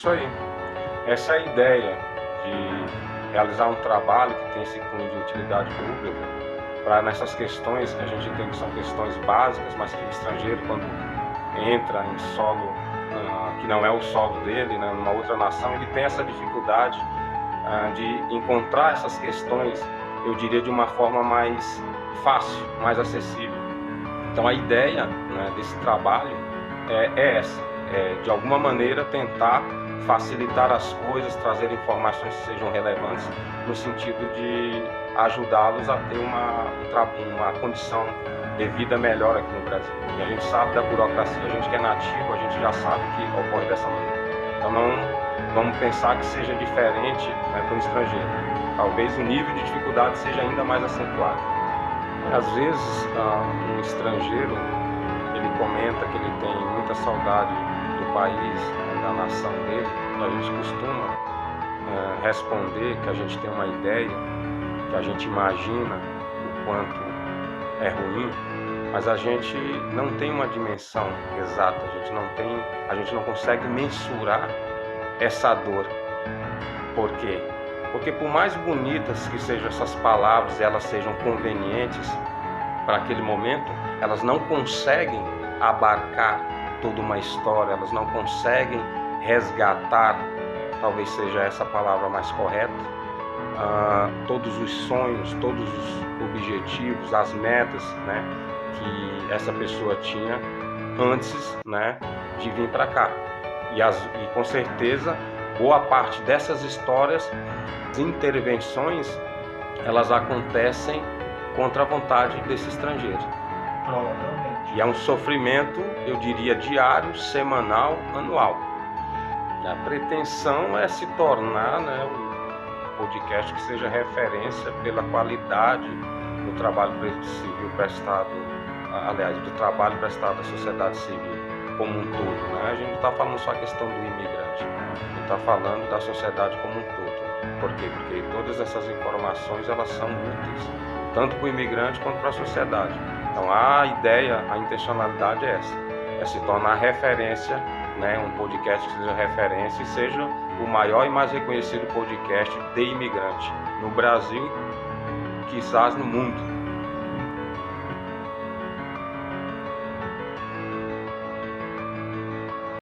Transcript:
Isso aí. Essa é a ideia de realizar um trabalho que tem esse cunho de utilidade pública, para nessas questões que a gente entende que são questões básicas, mas que o estrangeiro, quando entra em solo que não é o solo dele, né, numa outra nação, ele tem essa dificuldade de encontrar essas questões, eu diria, de uma forma mais fácil, mais acessível. Então a ideia, né, desse trabalho é essa, de alguma maneira tentar facilitar as coisas, trazer informações que sejam relevantes, no sentido de ajudá-los a ter uma condição de vida melhor aqui no Brasil. E a gente sabe da burocracia, a gente que é nativo, a gente já sabe que ocorre dessa maneira. Então não vamos pensar que seja diferente, né, para o estrangeiro. Talvez o nível de dificuldade seja ainda mais acentuado. Às vezes um estrangeiro, ele comenta que ele tem muita saudade do país, da nação dele, e a gente costuma responder que a gente tem uma ideia, que a gente imagina o quanto é ruim, mas a gente não tem uma dimensão exata, a gente não consegue mensurar essa dor. Por quê? Porque por mais bonitas que sejam essas palavras, elas sejam convenientes para aquele momento, elas não conseguem abarcar toda uma história, elas não conseguem resgatar, talvez seja essa a palavra mais correta, todos os sonhos, todos os objetivos, as metas, né, que essa pessoa tinha antes, né, de vir para cá. E com certeza, boa parte dessas histórias, as intervenções, elas acontecem contra a vontade desse estrangeiro. Provavelmente. E é um sofrimento, eu diria, diário, semanal, anual. A pretensão é se tornar, né, um podcast que seja referência pela qualidade do trabalho civil prestado, aliás, do trabalho prestado à sociedade civil como um todo, né? A gente não está falando só a questão do imigrante, a gente está falando da sociedade como um todo. Por quê? Porque todas essas informações, elas são úteis, tanto para o imigrante quanto para a sociedade. Então a ideia, a intencionalidade é essa, é se tornar referência, né, um podcast que seja referência e seja o maior e mais reconhecido podcast de imigrante no Brasil, quizás no mundo.